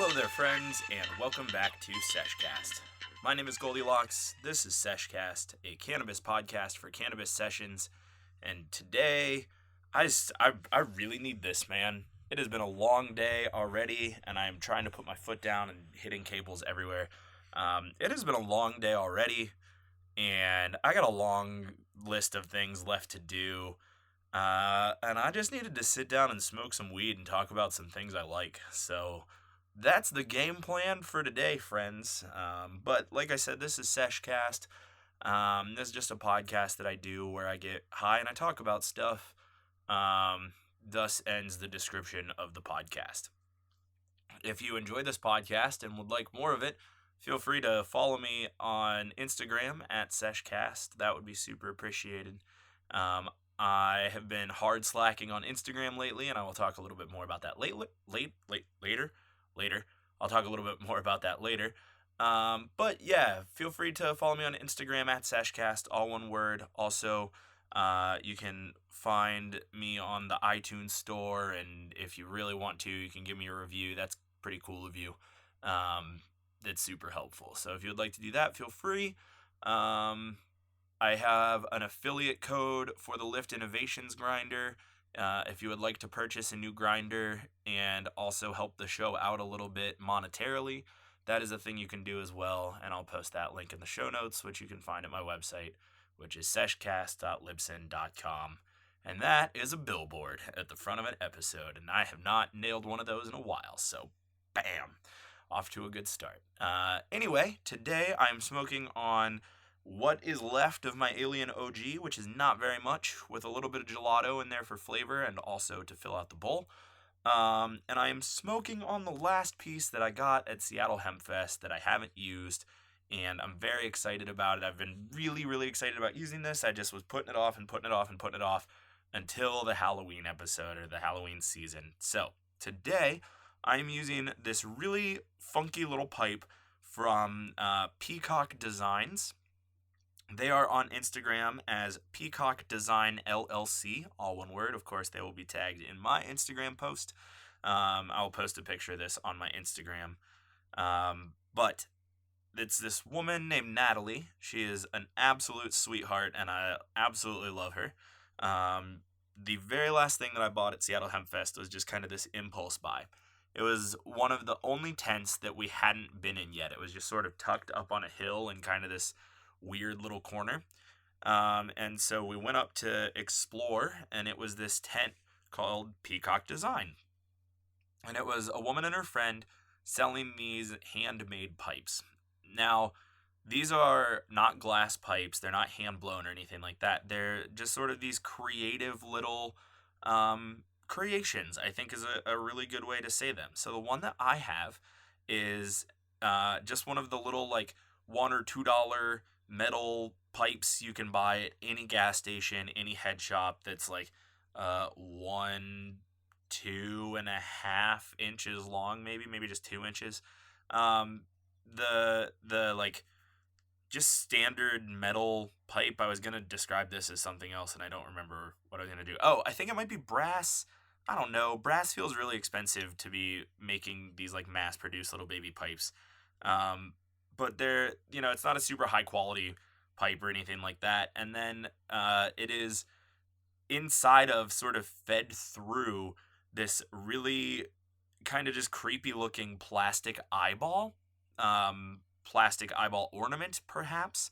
Hello there, friends, and welcome back to Sesh Cast. My name is GLDLX. This is Sesh Cast, a cannabis podcast for cannabis sessions. And today, I really need this, man. It has been a long day already, and I am trying to put my foot down and hitting cables everywhere. It has been a long day already, and I got a long list of things left to do. And I just needed to sit down and smoke some weed and talk about some things I like. So that's the game plan for today, friends. But like I said, this is Sesh Cast. This is just a podcast that I do where I get high and I talk about stuff. Thus ends the description of the podcast. If you enjoy this podcast and would like more of it, feel free to follow me on Instagram at SeshCast. That would be super appreciated. I have been hard slacking on Instagram lately, and I will talk a little bit more about that later. I'll talk a little bit more about that later. But yeah, feel free to follow me on Instagram at SeshCast, all one word. Also, you can find me on the iTunes store, and if you really want to, you can give me a review. That's pretty cool of you. That's super helpful. So if you would like to do that, feel free. I have an affiliate code for the Lift Innovations grinder. If you would like to purchase a new grinder and also help the show out a little bit monetarily, that is a thing you can do as well. And I'll post that link in the show notes, which you can find at my website, which is seshcast.libsyn.com. And that is a billboard at the front of an episode. And I have not nailed one of those in a while. So, bam, off to a good start. Anyway, today I'm smoking on what is left of my Alien OG, which is not very much, with a little bit of gelato in there for flavor and also to fill out the bowl. And I am smoking on the last piece that I got at Seattle Hemp Fest that I haven't used, and I'm very excited about it. I've been really, really excited about using this. I just was putting it off until the Halloween episode or the Halloween season. So today I'm using this really funky little pipe from Peacock Designs. They are on Instagram as Peacock Design LLC, all one word. Of course, they will be tagged in my Instagram post. I will post a picture of this on my Instagram. But it's this woman named Natalie. She is an absolute sweetheart, and I absolutely love her. The very last thing that I bought at Seattle Hemp Fest was just kind of this impulse buy. It was one of the only tents that we hadn't been in yet. It was just sort of tucked up on a hill in kind of this weird little corner. And so we went up to explore, and it was this tent called Peacock Design. And it was a woman and her friend selling these handmade pipes. Now, these are not glass pipes. They're not hand blown or anything like that. They're just sort of these creative little creations, I think is a really good way to say them. So the one that I have is just one of the little like $1 or $2 metal pipes you can buy at any gas station, any head shop that's like 2.5 inches long, maybe just 2 inches. The like just standard metal pipe. I was gonna describe this as something else, and I don't remember what I was gonna do. Oh, I think it might be brass. I don't know. Brass feels really expensive to be making these like mass-produced little baby pipes. But they're, it's not a super high quality pipe or anything like that. And then it is inside of, sort of fed through this really kind of just creepy looking plastic eyeball ornament, perhaps.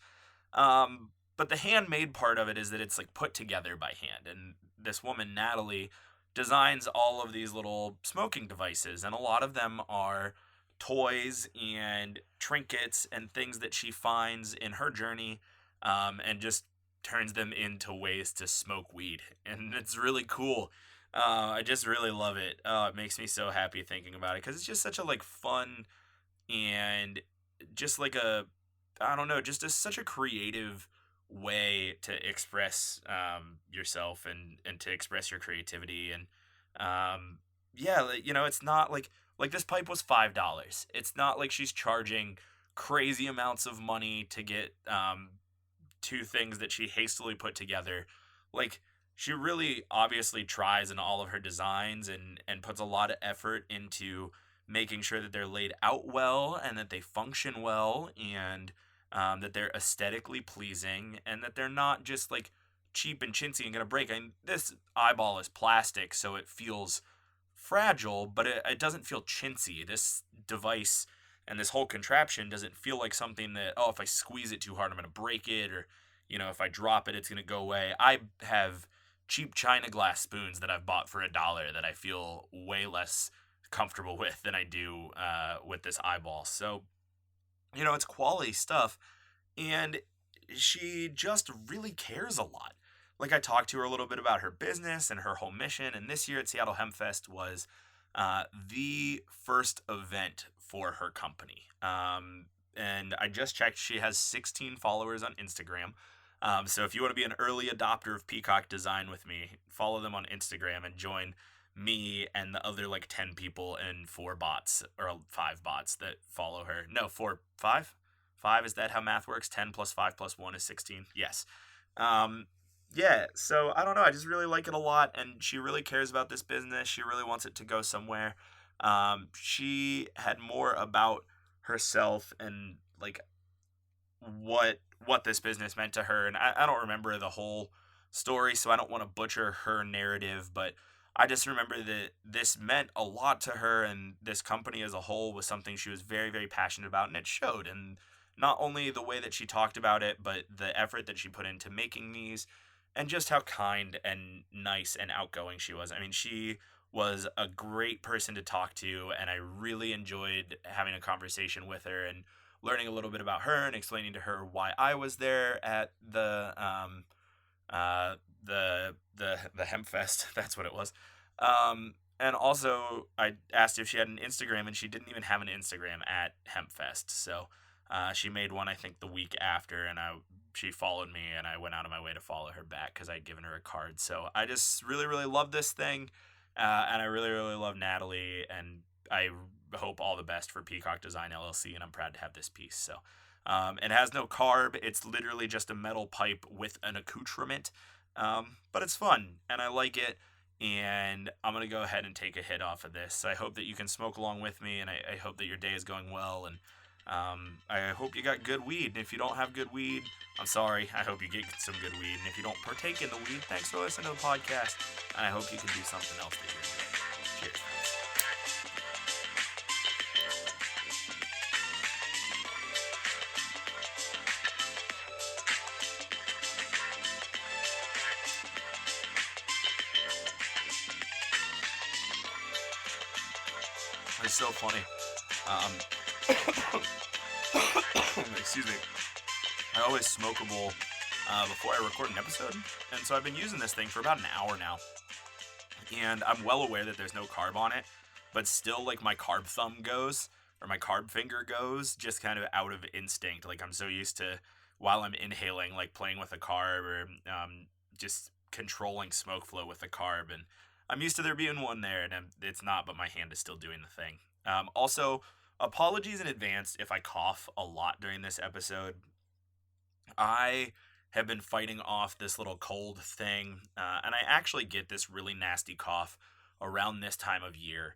But the handmade part of it is that it's like put together by hand. And this woman, Natalie, designs all of these little smoking devices. And a lot of them are toys and trinkets and things that she finds in her journey, and just turns them into ways to smoke weed. And it's really cool. I just really love it. It makes me so happy thinking about it, because it's just such a like fun and just like such a creative way to express yourself and to express your creativity. And it's not like this pipe was $5. It's not like she's charging crazy amounts of money to get two things that she hastily put together. Like, she really obviously tries in all of her designs and puts a lot of effort into making sure that they're laid out well and that they function well, and that they're aesthetically pleasing, and that they're not just like cheap and chintzy and gonna break. I mean, this eyeball is plastic, so it feels fragile, but it doesn't feel chintzy. This device and this whole contraption doesn't feel like something that, oh, if I squeeze it too hard, I'm gonna break it, or if I drop it, it's gonna go away. I have cheap china glass spoons that I've bought for $1 that I feel way less comfortable with than I do with this eyeball. So, it's quality stuff, and she just really cares a lot. Like, I talked to her a little bit about her business and her whole mission, and this year at Seattle Hemp Fest was the first event for her company. And I just checked, she has 16 followers on Instagram. So if you want to be an early adopter of Peacock Design with me, follow them on Instagram and join me and the other like 10 people and 4 bots, or 5 bots that follow her. No, 4, 5? 5, is that how math works? 10 plus 5 plus 1 is 16? Yes. Yeah, so I don't know. I just really like it a lot, and she really cares about this business. She really wants it to go somewhere. She had more about herself and like what this business meant to her, and I don't remember the whole story, so I don't want to butcher her narrative, but I just remember that this meant a lot to her, and this company as a whole was something she was very, very passionate about, and it showed. And not only the way that she talked about it, but the effort that she put into making these, and just how kind and nice and outgoing she was. I mean, she was a great person to talk to, and I really enjoyed having a conversation with her and learning a little bit about her and explaining to her why I was there at the Hemp Fest. That's what it was. And also, I asked if she had an Instagram, and she didn't even have an Instagram at Hemp Fest. So she made one, I think, the week after, and she followed me, and I went out of my way to follow her back because I'd given her a card. So I just really, really love this thing, and I really, really love Natalie, and I hope all the best for Peacock Design LLC, and I'm proud to have this piece. So it has no carb. It's literally just a metal pipe with an accoutrement, but it's fun, and I like it. And I'm going to go ahead and take a hit off of this. So I hope that you can smoke along with me, and I hope that your day is going well, and I hope you got good weed. And if you don't have good weed, I'm sorry. I hope you get some good weed. And if you don't partake in the weed, thanks for listening to the podcast, and I hope you can do something else that you're doing. Cheers. It's so funny. Excuse me. I always smoke a bowl before I record an episode, and so I've been using this thing for about an hour now. And I'm well aware that there's no carb on it, but still, like, my carb thumb goes, or my carb finger goes, just kind of out of instinct. Like, I'm so used to, while I'm inhaling, like, playing with a carb, or just controlling smoke flow with the carb, and I'm used to there being one there, and it's not, but my hand is still doing the thing. Also, apologies in advance if I cough a lot during this episode. I have been fighting off this little cold thing, and I actually get this really nasty cough around this time of year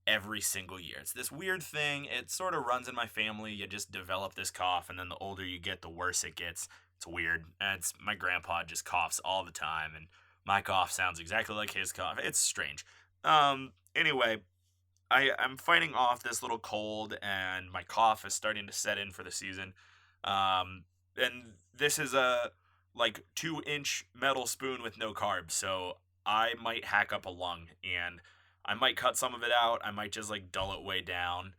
every single year. It's this weird thing. It sort of runs in my family. You just develop this cough, and then the older you get, the worse it gets. It's weird. And my grandpa just coughs all the time, and my cough sounds exactly like his cough. It's strange. Anyway, I'm fighting off this little cold, and my cough is starting to set in for the season. And this is a like 2-inch metal spoon with no carbs, so I might hack up a lung, and I might cut some of it out. I might just like dull it way down,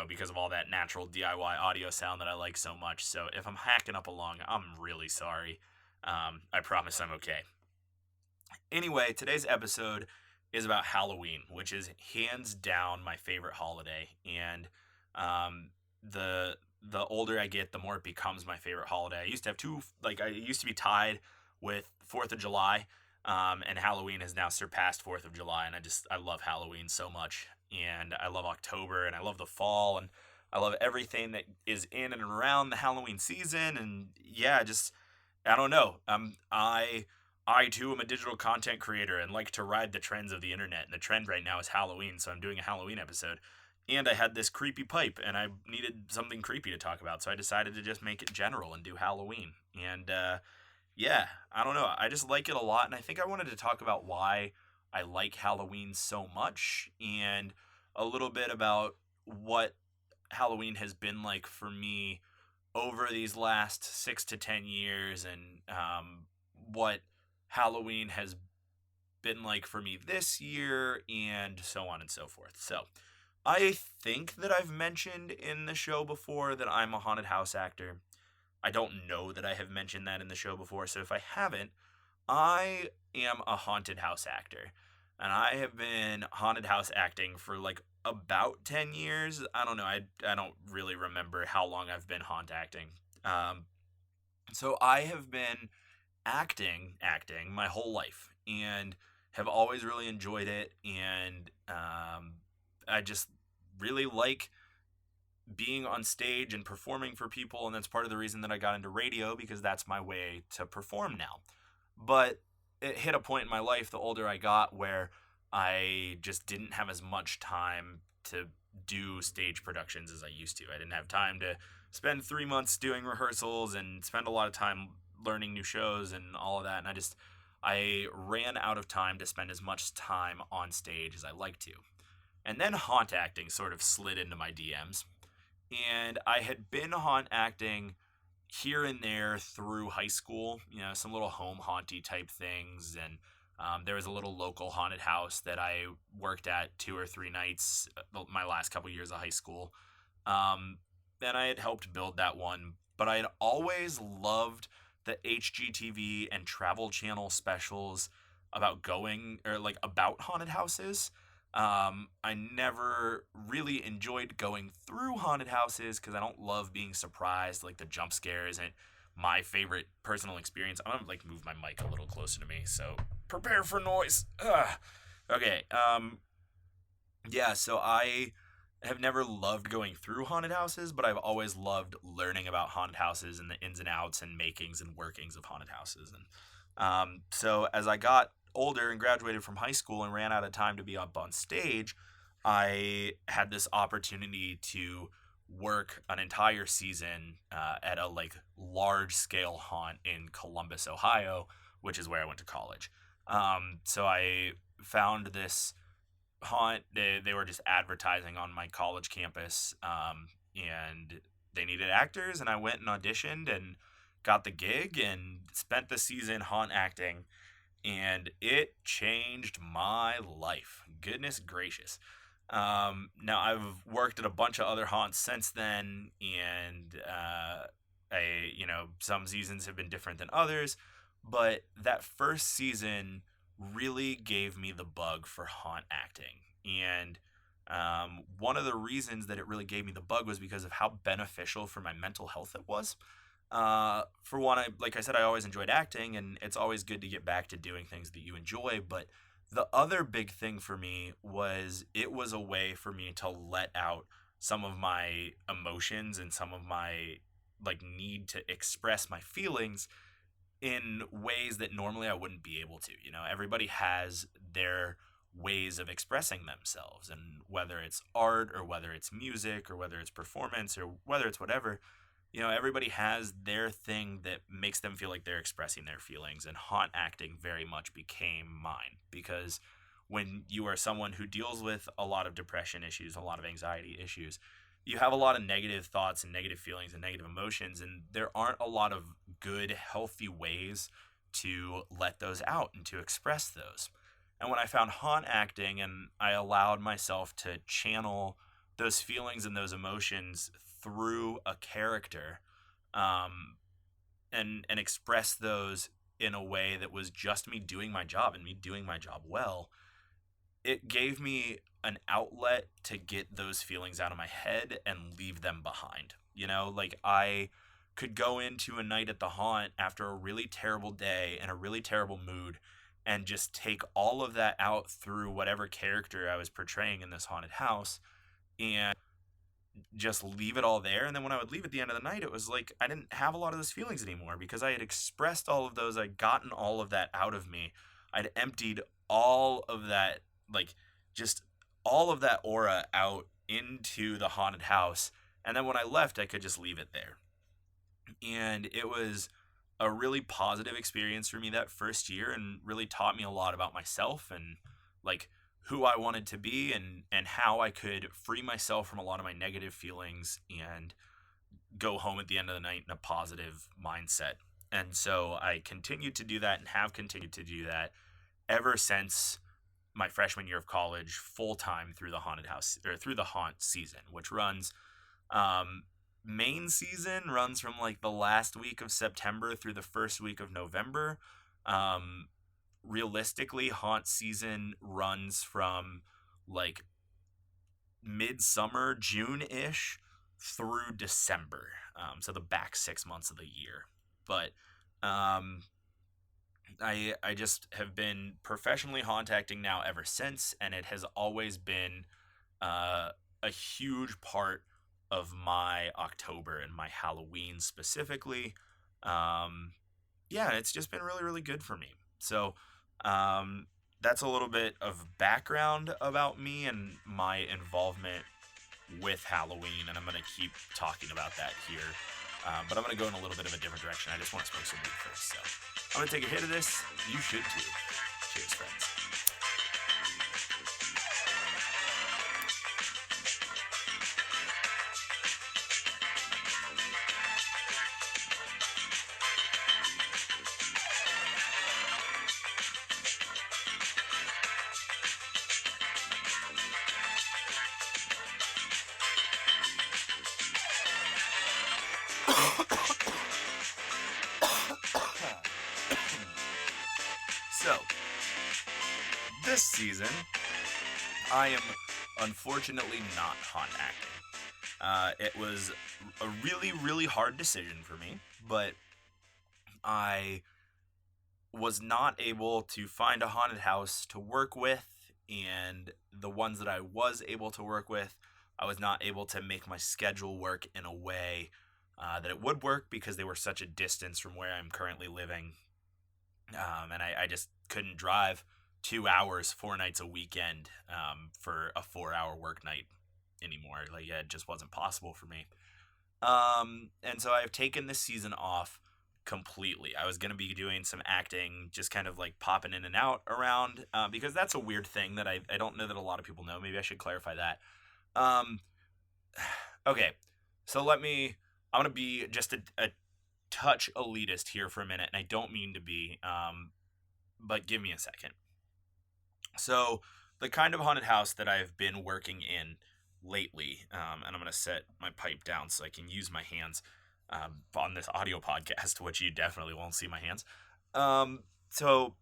because of all that natural DIY audio sound that I like so much. So if I'm hacking up a lung, I'm really sorry. I promise I'm okay. Anyway, today's episode is about Halloween, which is hands down my favorite holiday, and the older I get, the more it becomes my favorite holiday. I used to have I used to be tied with 4th of July, and Halloween has now surpassed 4th of July, and I love Halloween so much, and I love October, and I love the fall, and I love everything that is in and around the Halloween season, and yeah, I don't know. I I too am a digital content creator and like to ride the trends of the internet. And the trend right now is Halloween, so I'm doing a Halloween episode. And I had this creepy pipe, and I needed something creepy to talk about, so I decided to just make it general and do Halloween. And yeah, I don't know. I just like it a lot, and I think I wanted to talk about why I like Halloween so much, and a little bit about what Halloween has been like for me over these last 6 to 10 years, and what Halloween has been like for me this year, and so on and so forth. So, I think that I've mentioned in the show before that I'm a haunted house actor. I don't know that I have mentioned that in the show before, so if I haven't, I am a haunted house actor. And I have been haunted house acting for like about 10 years. I don't know. I don't really remember how long I've been haunt acting. Um, so I have been acting my whole life and have always really enjoyed it. And I just really like being on stage and performing for people, and that's part of the reason that I got into radio, because that's my way to perform now. But it hit a point in my life the older I got where I just didn't have as much time to do stage productions as I used to. I didn't have time to spend 3 months doing rehearsals and spend a lot of time learning new shows and all of that, and I ran out of time to spend as much time on stage as I like to. And then haunt acting sort of slid into my DMs. And I had been haunt acting here and there through high school, some little home haunty type things. And there was a little local haunted house that I worked at 2 or 3 nights my last couple years of high school. And I had helped build that one. But I had always loved the HGTV and Travel Channel specials about about haunted houses. I never really enjoyed going through haunted houses because I don't love being surprised. Like, the jump scare isn't my favorite personal experience. I'm gonna move my mic a little closer to me, so prepare for noise. Ugh. Okay. Yeah. So I have never loved going through haunted houses, but I've always loved learning about haunted houses and the ins and outs and makings and workings of haunted houses. And so as I got older and graduated from high school and ran out of time to be up on stage, I had this opportunity to work an entire season at a large scale haunt in Columbus, Ohio, which is where I went to college. So I found this haunt. They were just advertising on my college campus, and they needed actors, and I went and auditioned and got the gig and spent the season haunt acting, and it changed my life. Goodness gracious. Now I've worked at a bunch of other haunts since then, and some seasons have been different than others, but that first season really gave me the bug for haunt acting. And one of the reasons that it really gave me the bug was because of how beneficial for my mental health it was. For one, like I said, I always enjoyed acting, and it's always good to get back to doing things that you enjoy. But the other big thing for me was it was a way for me to let out some of my emotions and some of my need to express my feelings in ways that normally I wouldn't be able to. Everybody has their ways of expressing themselves, and whether it's art or whether it's music or whether it's performance or whether it's whatever, everybody has their thing that makes them feel like they're expressing their feelings, and haunt acting very much became mine, because when you are someone who deals with a lot of depression issues, a lot of anxiety issues, you have a lot of negative thoughts and negative feelings and negative emotions, and there aren't a lot of good, healthy ways to let those out and to express those. And when I found haunt acting and I allowed myself to channel those feelings and those emotions through a character, and express those in a way that was just me doing my job and me doing my job well, it gave me an outlet to get those feelings out of my head and leave them behind. I could go into a night at the haunt after a really terrible day and a really terrible mood and just take all of that out through whatever character I was portraying in this haunted house. And just leave it all there. And then when I would leave at the end of the night, it was like I didn't have a lot of those feelings anymore because I had expressed all of those. I'd gotten all of that out of me. I'd emptied all of that, like just all of that aura out into the haunted house. And then when I left, I could just leave it there. And it was a really positive experience for me that first year and really taught me a lot about myself and like who I wanted to be and how I could free myself from a lot of my negative feelings and go home at the end of the night in a positive mindset. And so I continued to do that and have continued to do that ever since my freshman year of college, full time through the haunted house or through the haunt season, which runs um, main season runs from like the last week of September through the first week of November. Um, Realistically, haunt season runs from like midsummer, June ish, through December. So the back 6 months of the year. But um, I just have been professionally haunt acting now ever since, and it has always been a huge part of my October and my Halloween specifically. Um, yeah, it's just been really, really good for me. So that's a little bit of background about me and my involvement with Halloween, and I'm going to keep talking about that here. But I'm going to go in a little bit of a different direction. I just want to smoke some weed first. So I'm going to take a hit of this. You should too. Cheers, friends. So, this season, I am unfortunately not haunt acting. It was a really, really hard decision for me, but I was not able to find a haunted house to work with, and the ones that I was able to work with, I was not able to make my schedule work in a way that it would work because they were such a distance from where I'm currently living. And I just couldn't drive 2 hours, 4 nights a weekend for a 4 hour work night anymore. Like, yeah, it just wasn't possible for me. And so I've taken this season off completely. I was going to be doing some acting, just kind of like popping in and out around, because that's a weird thing that I don't know that a lot of people know. Maybe I should clarify that. Um, okay, so I'm going to be just a touch elitist here for a minute, and I don't mean to be, but give me a second. So the kind of haunted house that I've been working in lately, and I'm going to set my pipe down so I can use my hands on this audio podcast, which you definitely won't see my hands. So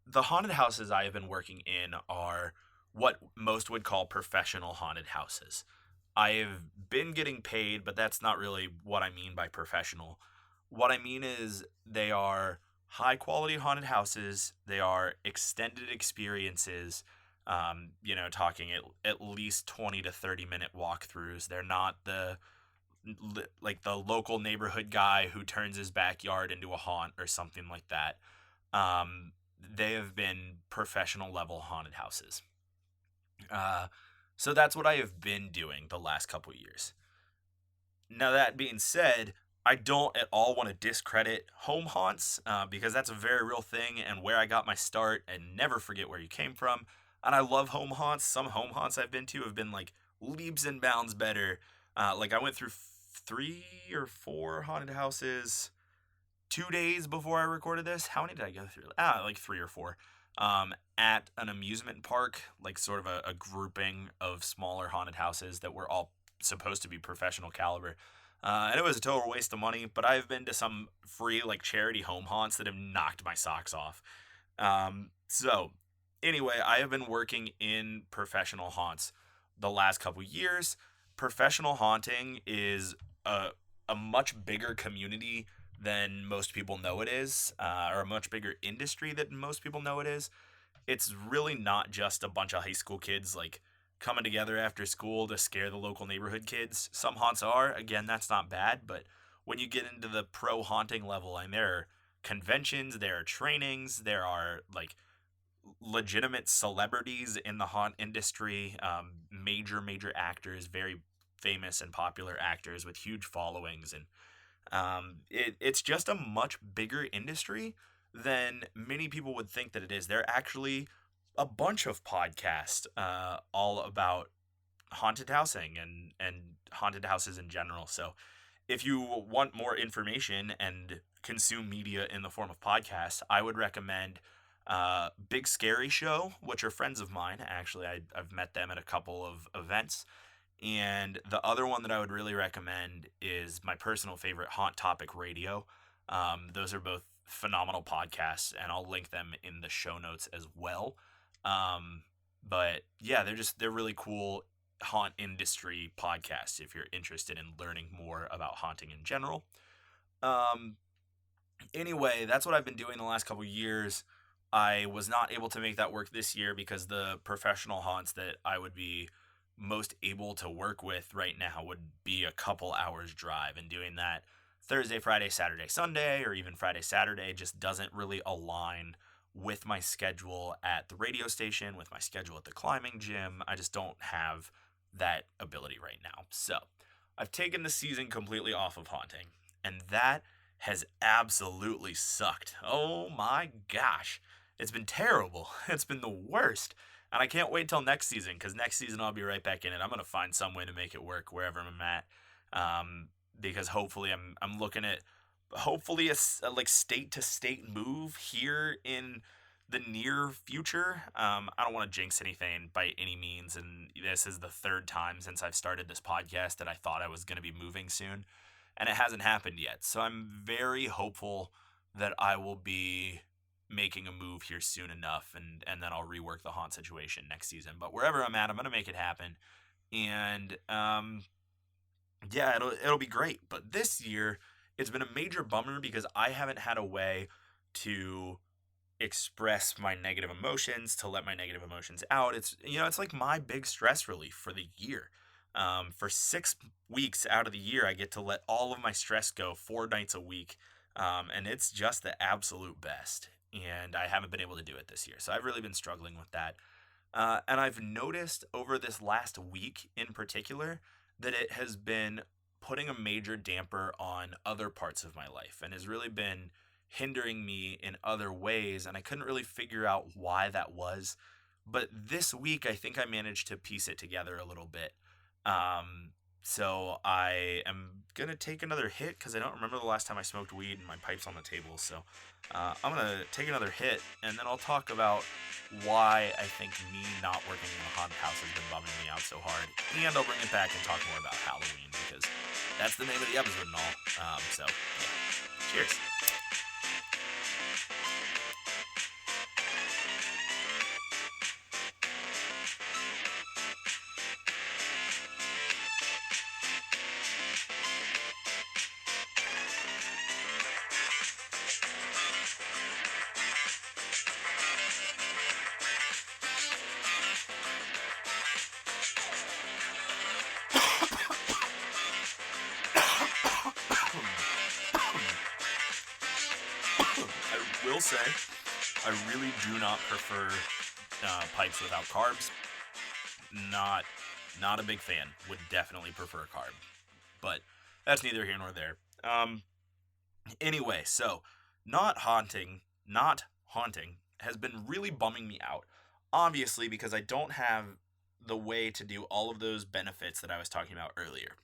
the haunted houses I have been working in are what most would call professional haunted houses. I've been getting paid, but that's not really what I mean by professional. What I mean is they are high quality haunted houses. They are extended experiences, talking at least 20 to 30 minute walkthroughs. They're not the local neighborhood guy who turns his backyard into a haunt or something like that. They have been professional level haunted houses. So that's what I have been doing the last couple years. Now, that being said, I don't at all want to discredit home haunts because that's a very real thing and where I got my start, and never forget where you came from. And I love home haunts. Some home haunts I've been to have been like leaps and bounds better. Like I went through 3 or 4 haunted houses 2 days before I recorded this. How many did I go through? Like 3 or 4. At an amusement park, like sort of a grouping of smaller haunted houses that were all supposed to be professional caliber. And it was a total waste of money, but I've been to some free like charity home haunts that have knocked my socks off. So anyway, I have been working in professional haunts the last couple years. Professional haunting is a much bigger community than most people know it is, or a much bigger industry than most people know it is. It's really not just a bunch of high school kids like coming together after school to scare the local neighborhood kids. Some haunts are. Again, that's not bad, but when you get into the pro haunting level, and there are conventions, there are trainings, there are like legitimate celebrities in the haunt industry, major actors, very famous and popular actors with huge followings, and it's just a much bigger industry than many people would think that it is. There are actually a bunch of podcasts all about haunted housing and haunted houses in general. So if you want more information and consume media in the form of podcasts, I would recommend Big Scary Show, which are friends of mine. Actually, I've met them at a couple of events. And the other one that I would really recommend is my personal favorite, Haunt Topic Radio. Those are both phenomenal podcasts, and I'll link them in the show notes as well. But yeah, they're really cool haunt industry podcasts if you're interested in learning more about haunting in general. Anyway, that's what I've been doing the last couple years. I was not able to make that work this year because the professional haunts that I would be most able to work with right now would be a couple hours drive, and doing that Thursday, Friday, Saturday, Sunday, or even Friday, Saturday just doesn't really align with my schedule at the radio station, with my schedule at the climbing gym. I just don't have that ability right now. So I've taken the season completely off of haunting, and that has absolutely sucked. Oh my gosh. It's been terrible. It's been the worst. And I can't wait till next season, because next season I'll be right back in it. I'm going to find some way to make it work wherever I'm at. Because hopefully I'm looking at hopefully a like state to state move here in the near future. I don't want to jinx anything by any means, and this is the third time since I've started this podcast that I thought I was going to be moving soon, and it hasn't happened yet. So I'm very hopeful that I will be making a move here soon enough, and then I'll rework the haunt situation next season. But wherever I'm at, I'm going to make it happen. And yeah, it'll be great. But this year, it's been a major bummer because I haven't had a way to express my negative emotions, to let my negative emotions out. It's like my big stress relief for the year. For 6 weeks out of the year, I get to let all of my stress go 4 nights a week. And it's just the absolute best. And I haven't been able to do it this year. So I've really been struggling with that. And I've noticed over this last week in particular that it has been putting a major damper on other parts of my life and has really been hindering me in other ways. And I couldn't really figure out why that was. But this week, I think I managed to piece it together a little bit. So I am going to take another hit because I don't remember the last time I smoked weed and my pipe's on the table. So I'm going to take another hit, and then I'll talk about why I think me not working in a haunted house has been bumming me out so hard. And I'll bring it back and talk more about Halloween because that's the name of the episode and all. So yeah, cheers. Will say I really do not prefer pipes without carbs. Not a big fan. Would definitely prefer a carb, but that's neither here nor there. Anyway, so not haunting has been really bumming me out. Obviously, because I don't have the way to do all of those benefits that I was talking about earlier.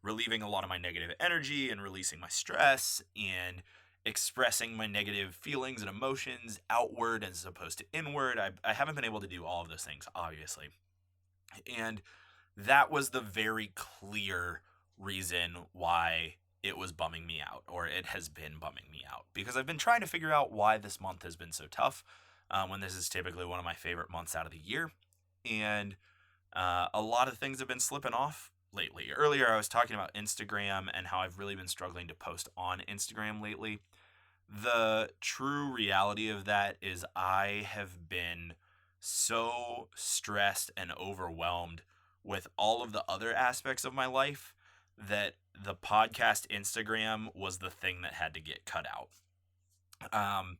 Relieving a lot of my negative energy and releasing my stress and expressing my negative feelings and emotions outward as opposed to inward. I haven't been able to do all of those things, obviously. And that was the very clear reason why it was bumming me out, or it has been bumming me out, because I've been trying to figure out why this month has been so tough when this is typically one of my favorite months out of the year. And a lot of things have been slipping off lately. Earlier, I was talking about Instagram and how I've really been struggling to post on Instagram lately. The true reality of that is I have been so stressed and overwhelmed with all of the other aspects of my life that the podcast Instagram was the thing that had to get cut out. Um,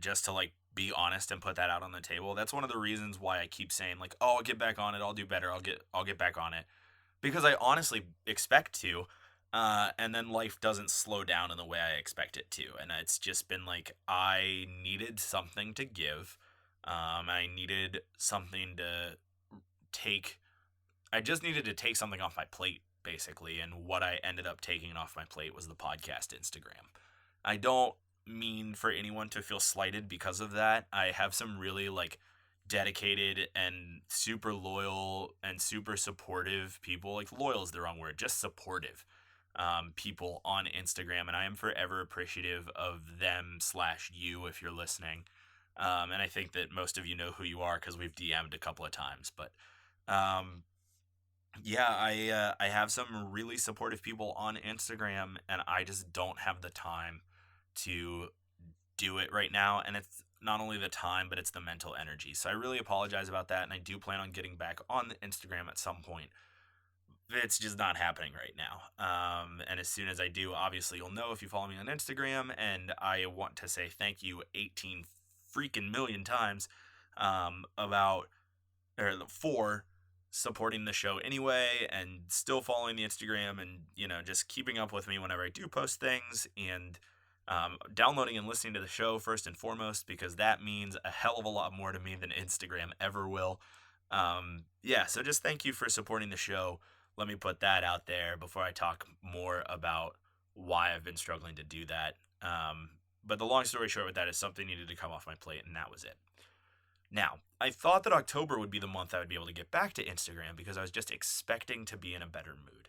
just to like be honest and put that out on the table, that's one of the reasons why I keep saying like, oh, I'll get back on it, I'll do better, I'll get back on it, because I honestly expect to. And then life doesn't slow down in the way I expect it to. And it's just been like, I needed something to give. I needed something to take. I just needed to take something off my plate, basically. And what I ended up taking off my plate was the podcast Instagram. I don't mean for anyone to feel slighted because of that. I have some really like dedicated and super loyal and super supportive people. Like, loyal is the wrong word, just supportive people on Instagram, and I am forever appreciative of them / you if you're listening. And I think that most of you know who you are because we've DM'd a couple of times. But um, yeah, I have some really supportive people on Instagram, and I just don't have the time to do it right now. And it's not only the time, but it's the mental energy. So I really apologize about that, and I do plan on getting back on the Instagram at some point. It's just not happening right now. And as soon as I do, obviously you'll know if you follow me on Instagram. And I want to say thank you 18 freaking million times about or for supporting the show anyway, and still following the Instagram, and just keeping up with me whenever I do post things, and downloading and listening to the show first and foremost, because that means a hell of a lot more to me than Instagram ever will. Yeah, so just thank you for supporting the show. Let me put that out there before I talk more about why I've been struggling to do that. But the long story short with that is something needed to come off my plate, and that was it. Now, I thought that October would be the month I would be able to get back to Instagram because I was just expecting to be in a better mood.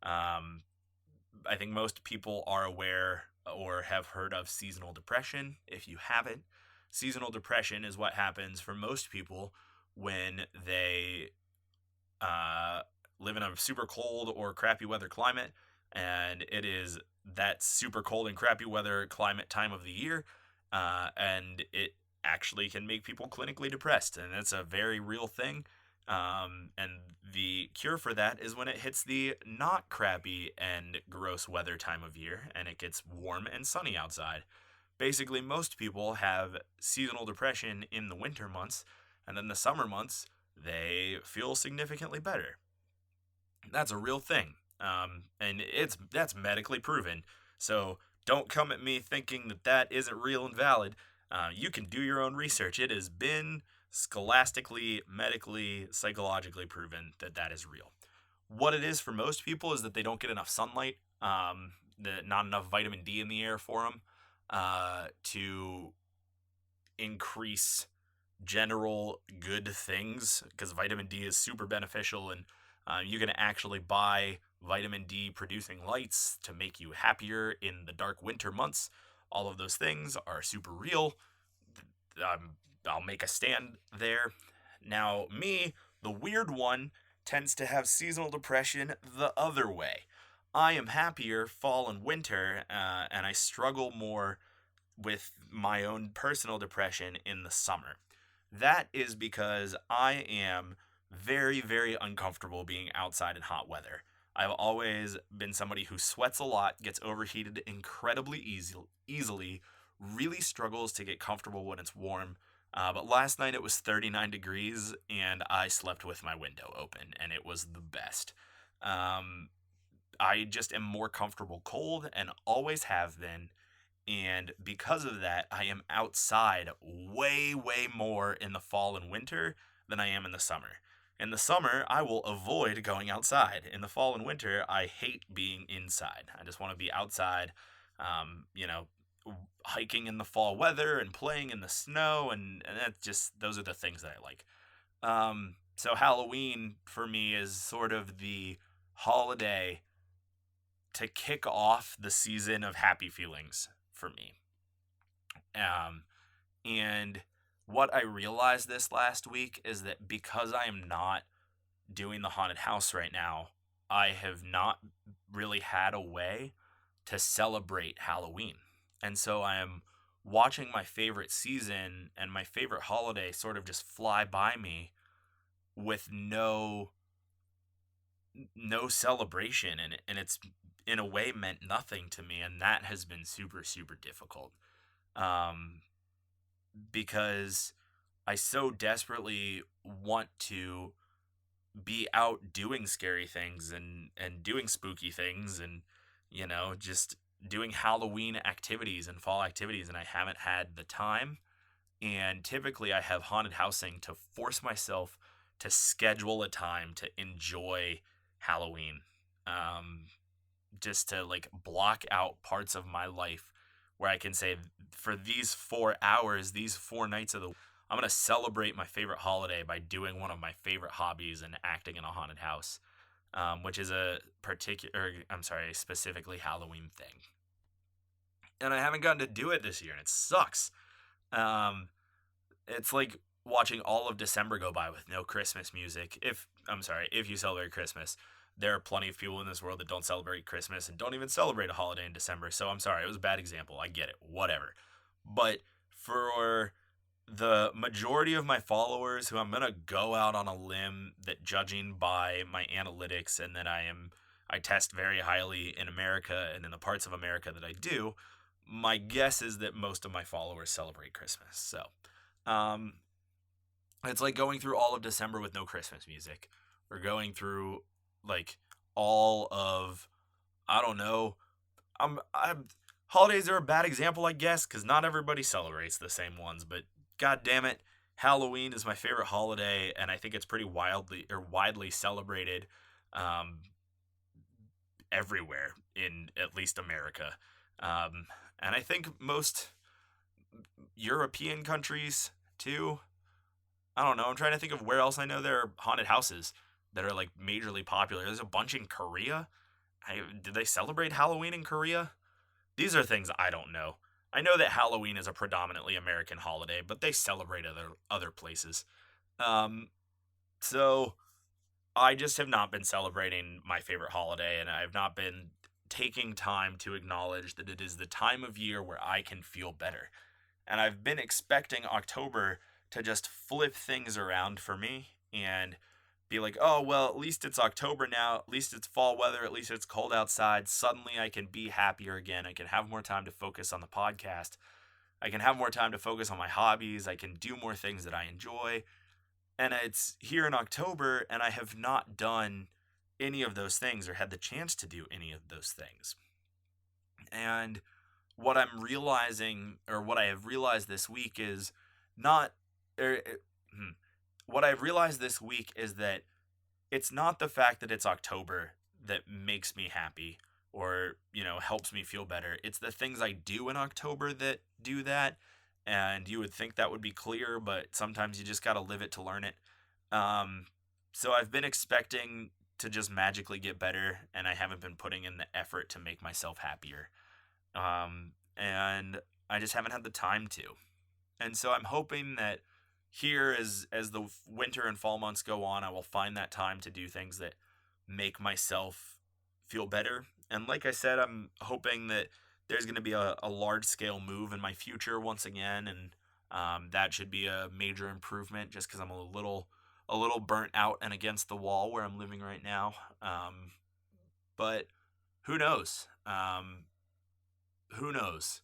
I think most people are aware or have heard of seasonal depression. If you haven't, seasonal depression is what happens for most people when they live in a super cold or crappy weather climate, and it is that super cold and crappy weather climate time of the year, and it actually can make people clinically depressed, and it's a very real thing. And the cure for that is when it hits the not crappy and gross weather time of year and it gets warm and sunny outside. Basically, most people have seasonal depression in the winter months, and then the summer months, they feel significantly better. That's a real thing. And that's medically proven. So don't come at me thinking that isn't real and valid. You can do your own research. It has been scholastically, medically, psychologically proven that is real. What it is for most people is that they don't get enough sunlight, not enough vitamin D in the air for them to increase general good things, because vitamin D is super beneficial, and you can actually buy vitamin D producing lights to make you happier in the dark winter months. All of those things are super real. I'll make a stand there. Now, me, the weird one, tends to have seasonal depression the other way. I am happier fall and winter, and I struggle more with my own personal depression in the summer. That is because I am very, very uncomfortable being outside in hot weather. I've always been somebody who sweats a lot, gets overheated incredibly easily, really struggles to get comfortable when it's warm. But last night it was 39 degrees and I slept with my window open, and it was the best. I just am more comfortable cold and always have been. And because of that, I am outside way, way more in the fall and winter than I am in the summer. In the summer, I will avoid going outside. In the fall and winter, I hate being inside. I just want to be outside, hiking in the fall weather and playing in the snow. And that's just, those are the things that I like. So Halloween for me is sort of the holiday to kick off the season of happy feelings for me. And what I realized this last week is that because I am not doing the haunted house right now, I have not really had a way to celebrate Halloween. And so I am watching my favorite season and my favorite holiday sort of just fly by me with no celebration in it, and it's in a way meant nothing to me, and that has been super super difficult. Um because I so desperately want to be out doing scary things and doing spooky things and just doing Halloween activities and fall activities, and I haven't had the time. And typically I have haunted housing to force myself to schedule a time to enjoy Halloween. Um just to like block out parts of my life where I can say, for these 4 hours, these 4 nights of the week, I'm going to celebrate my favorite holiday by doing one of my favorite hobbies and acting in a haunted house, which is a specifically Halloween thing. And I haven't gotten to do it this year, and it sucks. Um, it's like watching all of December go by with no Christmas music. If you celebrate Christmas, there are plenty of people in this world that don't celebrate Christmas and don't even celebrate a holiday in December. So I'm sorry, it was a bad example. I get it, whatever. But for the majority of my followers, who I'm going to go out on a limb that, judging by my analytics and that I test very highly in America and in the parts of America that I do, my guess is that most of my followers celebrate Christmas. So, it's like going through all of December with no Christmas music, or going through like all of, I don't know. I'm Holidays are a bad example, I guess, because not everybody celebrates the same ones. But god damn it, Halloween is my favorite holiday, and I think it's pretty widely celebrated, um, everywhere in at least America. And I think most European countries too. I don't know. I'm trying to think of where else I know there are haunted houses that are like majorly popular. There's a bunch in Korea. Did they celebrate Halloween in Korea? These are things I don't know. I know that Halloween is a predominantly American holiday, but they celebrate other places. Um, so I just have not been celebrating my favorite holiday, and I've not been taking time to acknowledge that it is the time of year where I can feel better. And I've been expecting October to just flip things around for me and be like, oh, well, at least it's October now. At least it's fall weather. At least it's cold outside. Suddenly I can be happier again. I can have more time to focus on the podcast. I can have more time to focus on my hobbies. I can do more things that I enjoy. And it's here in October, and I have not done any of those things or had the chance to do any of those things. And what I'm realizing, or what I have realized this week, is not. What I've realized this week is that it's not the fact that it's October that makes me happy or, helps me feel better. It's the things I do in October that do that. And you would think that would be clear, but sometimes you just got to live it to learn it. So I've been expecting to just magically get better, and I haven't been putting in the effort to make myself happier. And I just haven't had the time to. And so I'm hoping that here, as the winter and fall months go on, I will find that time to do things that make myself feel better. And like I said, I'm hoping that there's going to be a large scale move in my future once again, and that should be a major improvement, just because I'm a little burnt out and against the wall where I'm living right now. But who knows? Who knows?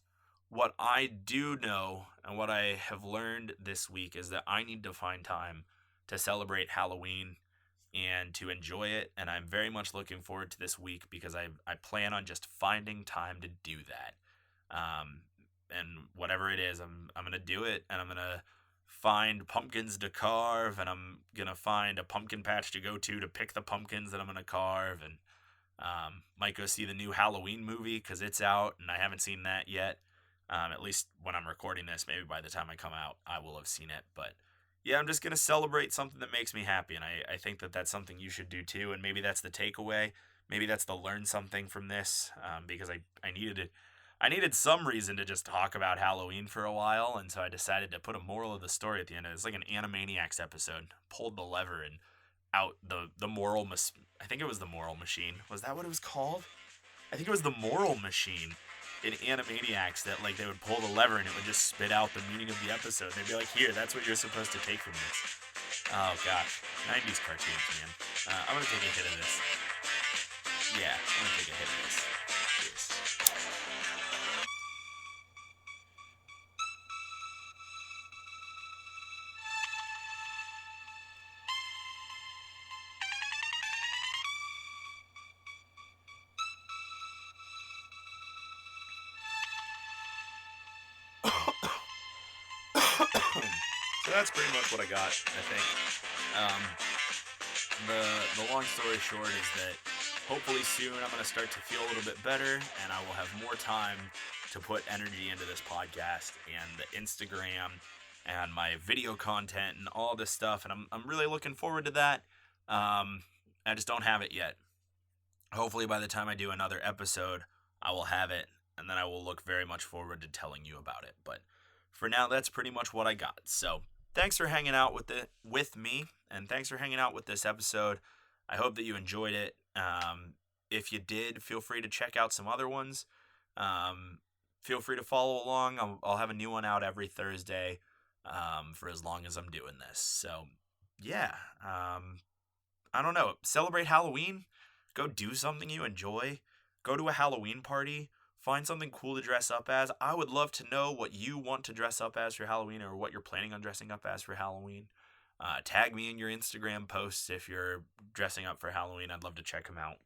What I do know, and what I have learned this week, is that I need to find time to celebrate Halloween and to enjoy it. And I'm very much looking forward to this week, because I plan on just finding time to do that. And whatever it is, I'm going to do it, and I'm going to find pumpkins to carve, and I'm going to find a pumpkin patch to go to pick the pumpkins that I'm going to carve, and might go see the new Halloween movie because it's out, and I haven't seen that yet. At least when I'm recording this, maybe by the time I come out, I will have seen it. But yeah, I'm just going to celebrate something that makes me happy. And I think that that's something you should do too. And maybe that's the takeaway. Maybe that's the learn something from this, because I needed it. I needed some reason to just talk about Halloween for a while. And so I decided to put a moral of the story at the end. It's like an Animaniacs episode. Pulled the lever and out the moral. I think it was the moral machine. Was that what it was called? I think it was the moral machine. in Animaniacs that like they would pull the lever and it would just spit out the meaning of the episode. They'd be like, "Here, that's what you're supposed to take from this." Oh gosh, 90s cartoons, man. I'm gonna take a hit of this. Yeah, I'm gonna take a hit of this. Cheers. So that's pretty much what I got, I think. Um, the long story short is that hopefully soon I'm going to start to feel a little bit better, and I will have more time to put energy into this podcast and the Instagram and my video content and all this stuff, and I'm really looking forward to that. I just don't have it yet. Hopefully by the time I do another episode, I will have it, and then I will look very much forward to telling you about it. But for now, that's pretty much what I got. So thanks for hanging out with me, and thanks for hanging out with this episode. I hope that you enjoyed it. If you did, feel free to check out some other ones. Feel free to follow along. I'll have a new one out every Thursday for as long as I'm doing this. So yeah, I don't know. Celebrate Halloween. Go do something you enjoy. Go to a Halloween party. Find something cool to dress up as. I would love to know what you want to dress up as for Halloween or what you're planning on dressing up as for Halloween. Tag me in your Instagram posts if you're dressing up for Halloween. I'd love to check them out.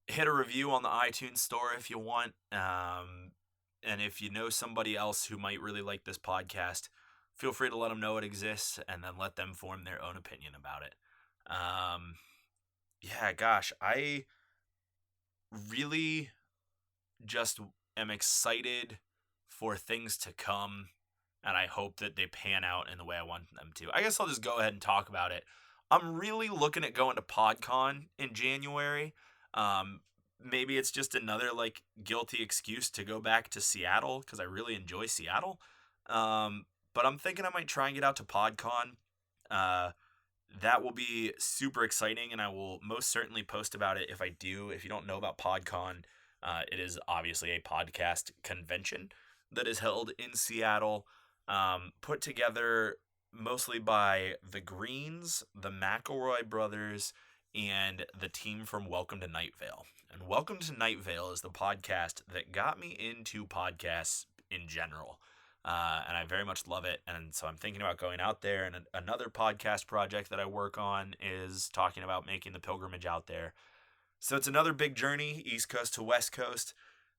Hit a review on the iTunes store if you want. And if you know somebody else who might really like this podcast, feel free to let them know it exists and then let them form their own opinion about it. Yeah, gosh, I really just am excited for things to come, and I hope that they pan out in the way I want them to. I guess I'll just go ahead and talk about it. I'm really looking at going to PodCon in January. Maybe it's just another like guilty excuse to go back to Seattle because I really enjoy Seattle. But I'm thinking I might try and get out to PodCon. That will be super exciting, and I will most certainly post about it if I do. If you don't know about PodCon, it is obviously a podcast convention that is held in Seattle, put together mostly by the Greens, the McElroy brothers, and the team from Welcome to Night Vale. And Welcome to Night Vale is the podcast that got me into podcasts in general. And I very much love it. And so I'm thinking about going out there. And another podcast project that I work on is talking about making the pilgrimage out there. So it's another big journey, East Coast to West Coast.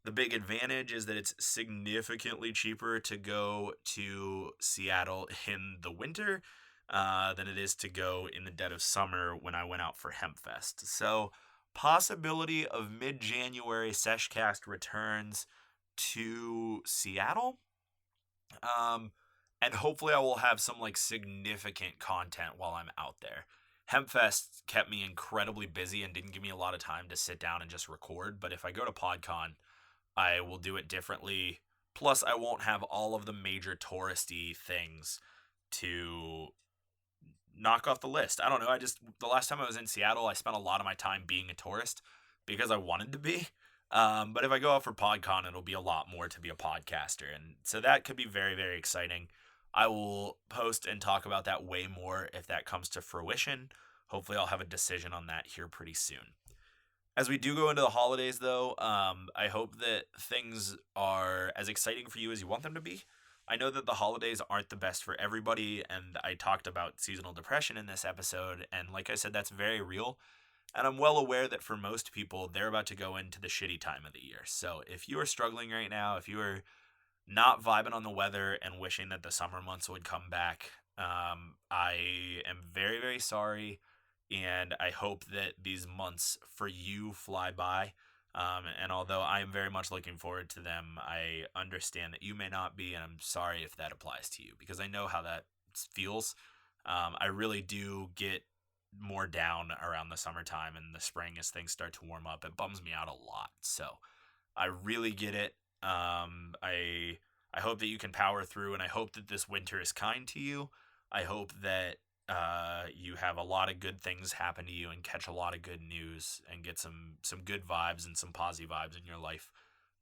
The big advantage is that it's significantly cheaper to go to Seattle in the winter than it is to go in the dead of summer when I went out for HempFest. So possibility of mid-January Sesh Cast returns to Seattle. And hopefully I will have some like significant content while I'm out there. HempFest kept me incredibly busy and didn't give me a lot of time to sit down and just record. But if I go to PodCon, I will do it differently. Plus, I won't have all of the major touristy things to knock off the list. I don't know. The last time I was in Seattle, I spent a lot of my time being a tourist because I wanted to be. But if I go out for PodCon, it'll be a lot more to be a podcaster. And so that could be very, very exciting. I will post and talk about that way more if that comes to fruition. Hopefully I'll have a decision on that here pretty soon. As we do go into the holidays, though, I hope that things are as exciting for you as you want them to be. I know that the holidays aren't the best for everybody, and I talked about seasonal depression in this episode, and like I said, that's very real. And I'm well aware that for most people, they're about to go into the shitty time of the year. So if you are struggling right now, if you are not vibing on the weather and wishing that the summer months would come back, I am very, very sorry. And I hope that these months for you fly by. And although I am very much looking forward to them, I understand that you may not be, and I'm sorry if that applies to you, because I know how that feels. I really do get more down around the summertime and the spring as things start to warm up. It bums me out a lot. So I really get it. I hope that you can power through, and I hope that this winter is kind to you. I hope that you have a lot of good things happen to you and catch a lot of good news and get some good vibes and some positive vibes in your life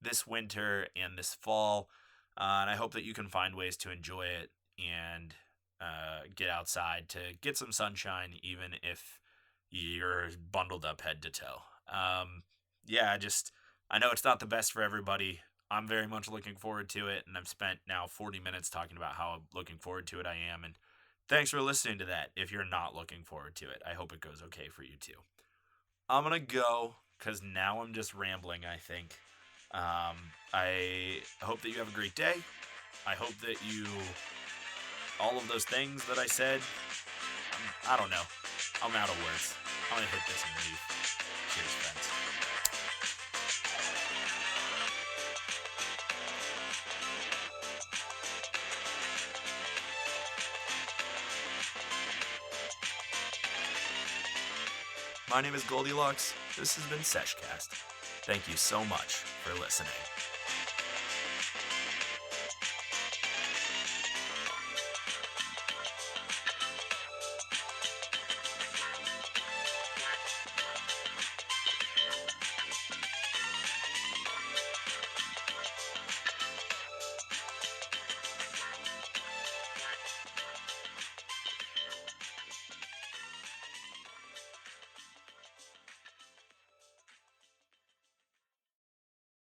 this winter and this fall. And I hope that you can find ways to enjoy it and get outside to get some sunshine, even if you're bundled up head to toe. I know it's not the best for everybody. I'm very much looking forward to it, and I've spent now 40 minutes talking about how looking forward to it I am, and thanks for listening to that. If you're not looking forward to it, I hope it goes okay for you too. I'm gonna go, because now I'm just rambling, I think. I hope that you have a great day. I hope that all of those things that I said, I don't know. I'm out of words. I'm gonna hit this and leave. Cheers, friends. My name is GLDLX. This has been Sesh Cast. Thank you so much for listening.